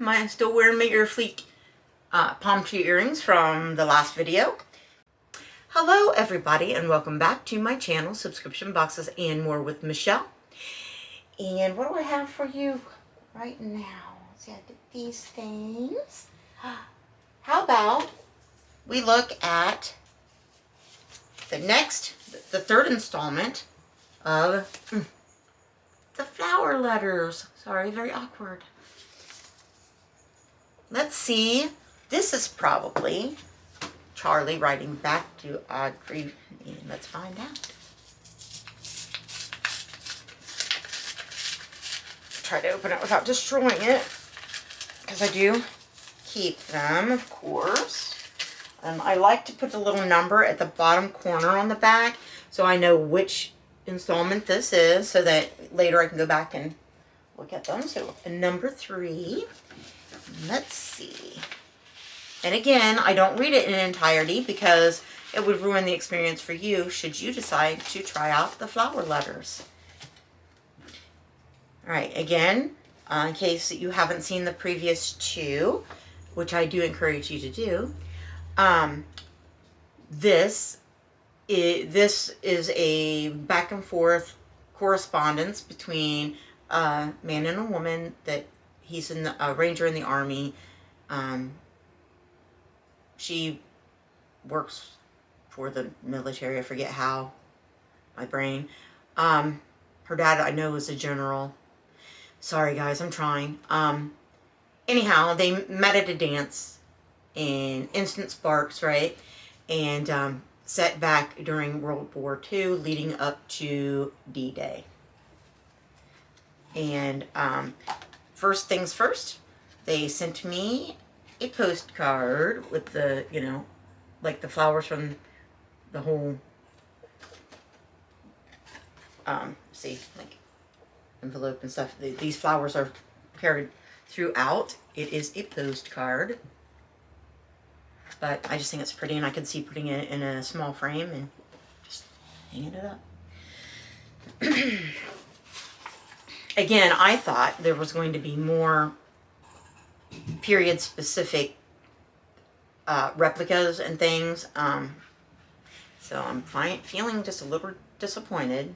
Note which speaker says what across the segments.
Speaker 1: I'm still wearing my ear fleek palm tree earrings from the last video. Hello everybody and welcome back to my channel, Subscription Boxes and More with Michelle. And what do I have for you right now? Let's see, I did these things. How about we look at the third installment of the flower letters. Sorry, very awkward. Let's see. This is probably Charlie writing back to Audrey. Let's find out. Try to open it without destroying it, because I do keep them, of course. I like to put the little number at the bottom corner on the back so I know which installment this is, so that later I can go back and look at them. So number 3. Let's see. And again, I don't read it in entirety because it would ruin the experience for you should you decide to try out the flower letters. All right, again, in case you haven't seen the previous 2, which I do encourage you to do, this is a back and forth correspondence between a man and a woman that he's a ranger in the Army. She works for the military. I forget how. My brain. Her dad, I know, is a general. Sorry, guys. I'm trying. Anyhow, they met at a dance in Instant Sparks, right? And set back during World War II, leading up to D-Day. And first things first, they sent me a postcard with the, like the flowers from the whole, see, like envelope and stuff. These flowers are carried throughout. It is a postcard, but I just think it's pretty, and I could see putting it in a small frame and just hanging it up. Again, I thought there was going to be more period-specific replicas and things, so I'm feeling just a little disappointed.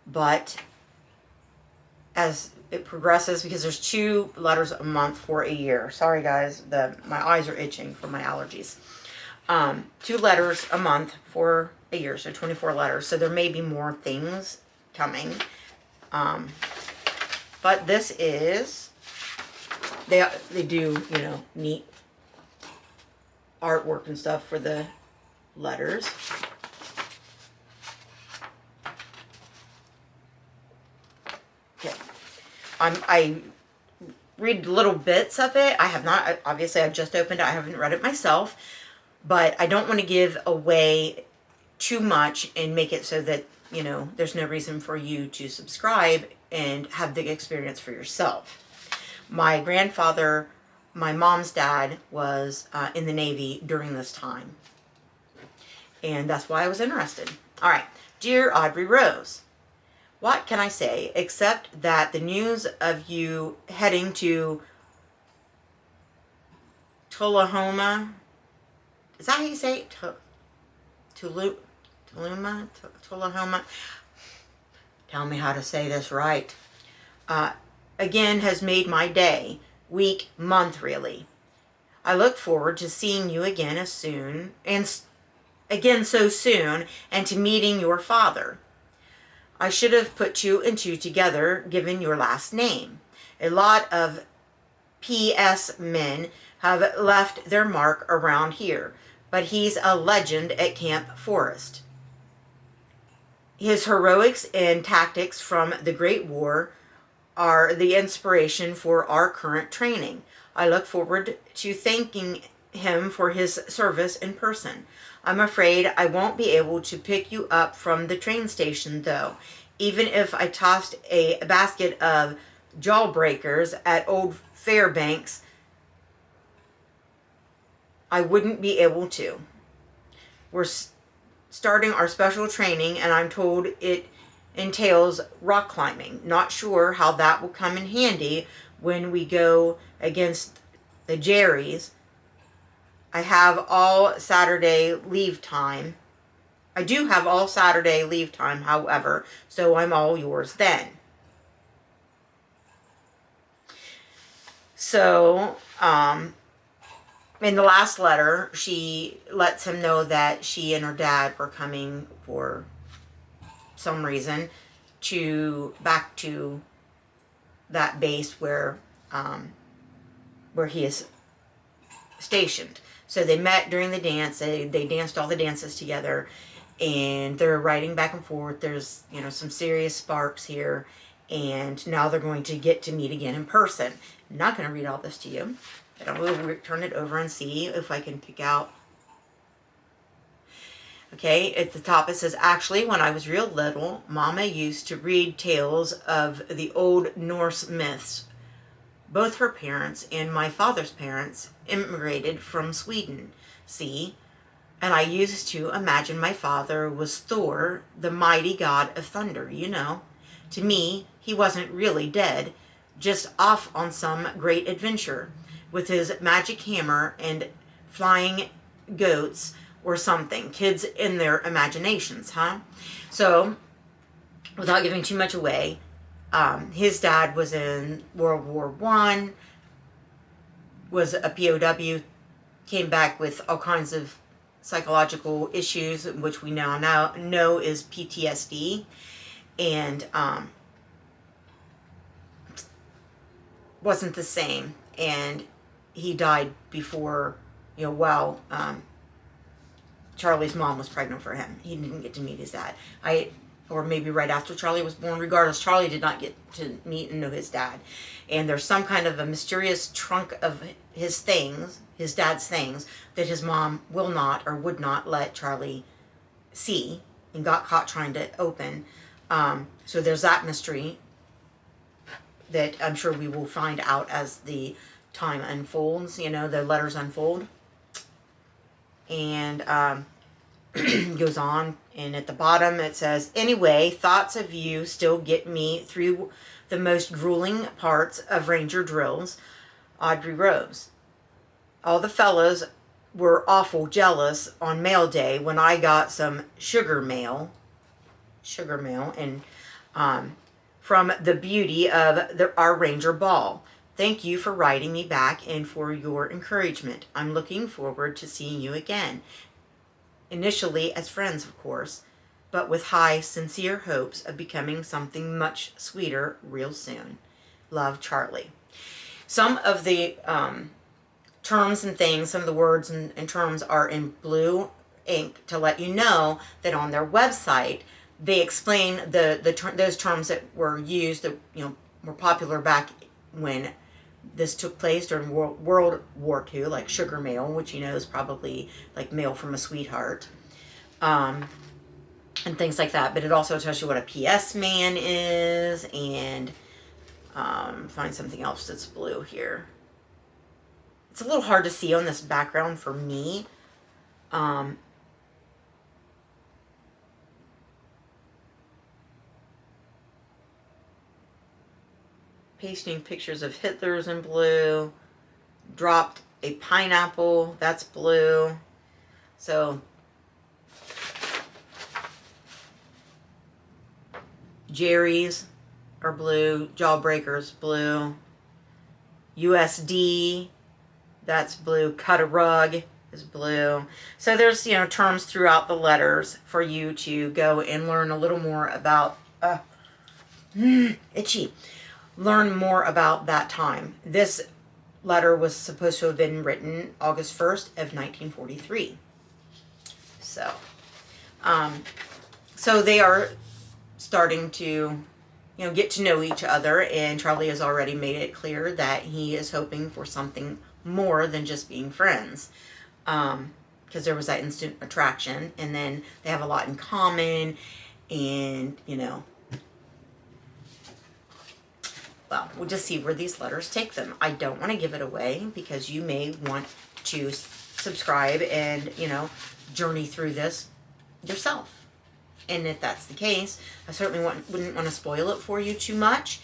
Speaker 1: But as it progresses, because there's 2 letters a month for a year. Sorry, guys, my eyes are itching from my allergies. 2 letters a month for a year, so 24 letters. So there may be more things coming. But this is, they do, neat artwork and stuff for the letters. Okay. I read little bits of it. I have not, obviously I've just opened it. I haven't read it myself, but I don't want to give away too much and make it so that, there's no reason for you to subscribe and have the experience for yourself. My grandfather, my mom's dad, was in the Navy during this time, and that's why I was interested. All right. Dear Audrey Rose, what can I say except that the news of you heading to Tullahoma, is that how you say it? Tullahoma. Tell me how to say this right. Again has made my day, week, month, really. I look forward to seeing you again as soon, and again so soon, and to meeting your father. I should have put 2 and 2 together, given your last name. A lot of PS men have left their mark around here, but he's a legend at Camp Forest. His heroics and tactics from the Great War are the inspiration for our current training. I look forward to thanking him for his service in person. I'm afraid I won't be able to pick you up from the train station, though. Even if I tossed a basket of jawbreakers at Old Fairbanks, I wouldn't be able to. We're starting our special training, and I'm told it entails rock climbing. Not sure how that will come in handy, when we go against the Jerrys. I have all Saturday leave time. I do have all Saturday leave time, however, so I'm all yours then. So, in the last letter, she lets him know that she and her dad were coming for some reason back to that base where he is stationed. So they met during the dance. They danced all the dances together, and they're riding back and forth. There's, you know, some serious sparks here, and now they're going to get to meet again in person. I'm not going to read all this to you, but I will turn it over and see if I can pick out. Okay, at the top it says, actually, when I was real little, Mama used to read tales of the old Norse myths. Both her parents and my father's parents immigrated from Sweden, see? And I used to imagine my father was Thor, the mighty god of thunder, you know. To me, he wasn't really dead, just off on some great adventure with his magic hammer and flying goats or something. Kids in their imaginations, huh? So, without giving too much away, his dad was in World War I, was a POW, came back with all kinds of psychological issues, which we now know is PTSD, and wasn't the same. And he died before, you know, while Charlie's mom was pregnant for him. He didn't get to meet his dad. Or maybe right after Charlie was born. Regardless, Charlie did not get to meet and know his dad. And there's some kind of a mysterious trunk of his things, his dad's things, that his mom will not or would not let Charlie see, and got caught trying to open. So there's that mystery that I'm sure we will find out as the time unfolds, you know, the letters unfold. And goes on, and at the bottom it says, anyway, thoughts of you still get me through the most grueling parts of Ranger drills. Audrey Rose. All the fellows were awful jealous on mail day when I got some sugar mail, and from the beauty of our Ranger ball. Thank you for writing me back and for your encouragement. I'm looking forward to seeing you again. Initially as friends, of course, but with high, sincere hopes of becoming something much sweeter real soon. Love, Charlie. Some of the terms and things, some of the words and terms are in blue ink to let you know that on their website they explain those terms that were used, that, you know, were popular back when this took place during World War II, like sugar mail, which, you know, is probably like mail from a sweetheart, and things like that. But it also tells you what a PS man is, and find something else that's blue here. It's a little hard to see on this background for me. Pasting pictures of Hitler's in blue. Dropped a pineapple, that's blue. So Jerry's are blue, Jawbreakers blue. USD, that's blue. Cut a rug is blue. So there's, you know, terms throughout the letters for you to go and learn a little more about itchy. Learn more about that time. This letter was supposed to have been written August 1st of 1943. So, so they are starting to, you know, get to know each other, and Charlie has already made it clear that he is hoping for something more than just being friends. Because there was that instant attraction, and then they have a lot in common, and, you know, well, we'll just see where these letters take them. I don't want to give it away because you may want to subscribe and, you know, journey through this yourself. And if that's the case, I certainly wouldn't want to spoil it for you too much.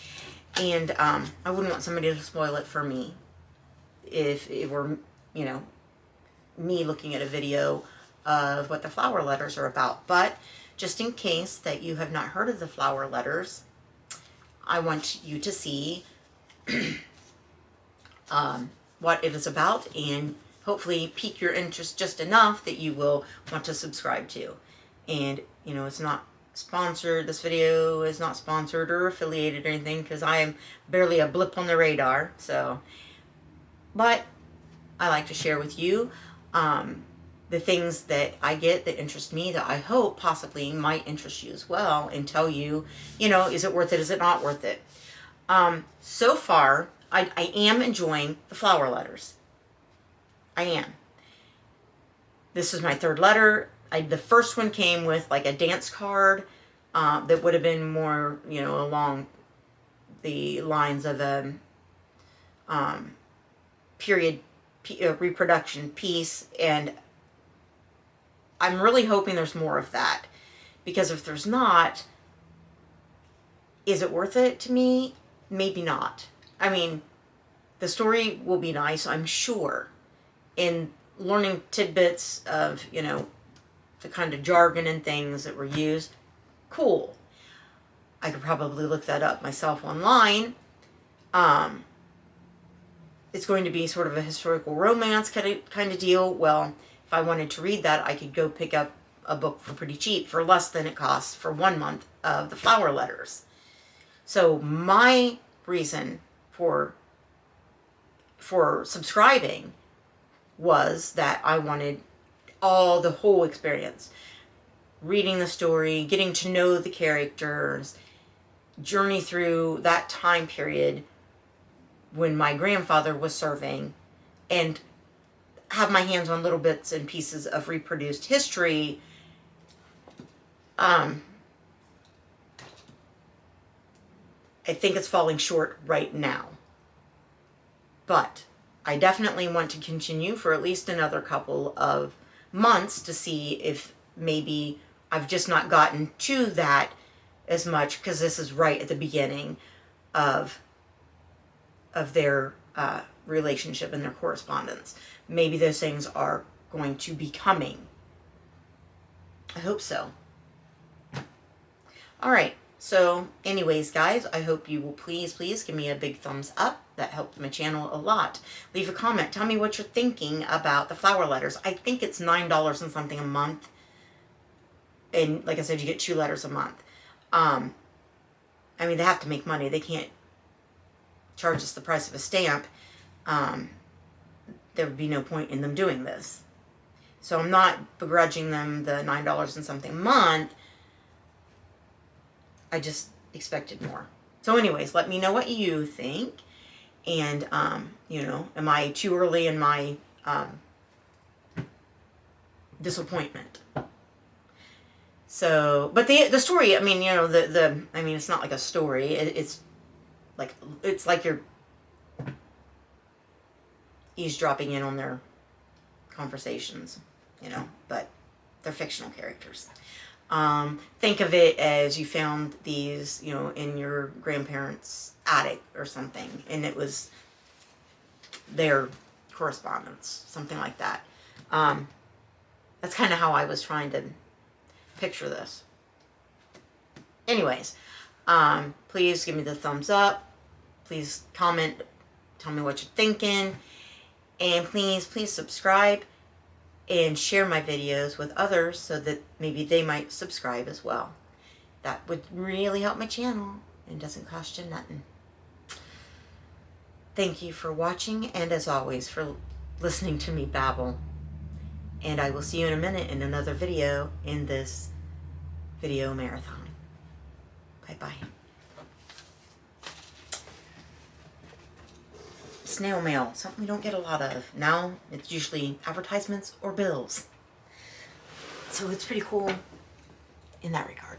Speaker 1: And I wouldn't want somebody to spoil it for me if it were, you know, me looking at a video of what the flower letters are about. But just in case that you have not heard of the flower letters, I want you to see what it is about, and hopefully pique your interest just enough that you will want to subscribe to. And, you know, it's not sponsored. This video is not sponsored or affiliated or anything, because I am barely a blip on the radar. So, but I like to share with you the things that I get that interest me, that I hope possibly might interest you as well, and tell you, you know, is it worth it? Is it not worth it? So far, I am enjoying the flower letters. I am. This is my third letter. The first one came with like a dance card that would have been more, you know, along the lines of a period reproduction piece, and I'm really hoping there's more of that, because if there's not, is it worth it to me? Maybe not. I mean, the story will be nice, I'm sure, in learning tidbits of, you know, the kind of jargon and things that were used. Cool. I could probably look that up myself online. It's going to be sort of a historical romance kind of deal. Well, if I wanted to read that, I could go pick up a book for pretty cheap, for less than it costs for 1 month of the flower letters. So my reason for subscribing was that I wanted the whole experience. Reading the story, getting to know the characters, journey through that time period when my grandfather was serving, and have my hands on little bits and pieces of reproduced history. I think it's falling short right now. But I definitely want to continue for at least another couple of months to see if maybe I've just not gotten to that as much, because this is right at the beginning of their relationship and their correspondence. Maybe those things are going to be coming. I hope so. All right. So anyways, guys, I hope you will please give me a big thumbs up. That helped my channel a lot. Leave a comment. Tell me what you're thinking about the flower letters. I think it's $9 and something a month. And like I said, you get 2 letters a month. I mean, they have to make money. They can't charge us the price of a stamp. There would be no point in them doing this. So I'm not begrudging them the $9 and something a month. I just expected more. So anyways, let me know what you think. And, you know, am I too early in my disappointment? So, but the story, I mean, you know, I mean, it's not like a story. It's like you're eavesdropping in on their conversations, you know, but they're fictional characters. Think of it as you found these, you know, in your grandparents' attic or something, and it was their correspondence, something like that. That's kind of how I was trying to picture this. Anyways, please give me the thumbs up. Please comment, tell me what you're thinking, and please subscribe and share my videos with others so that maybe they might subscribe as well. That would really help my channel and doesn't cost you nothing. Thank you for watching, and as always, for listening to me babble. And I will see you in a minute in another video in this video marathon. Bye-bye. Snail mail, something we don't get a lot of. Now it's usually advertisements or bills. So it's pretty cool in that regard.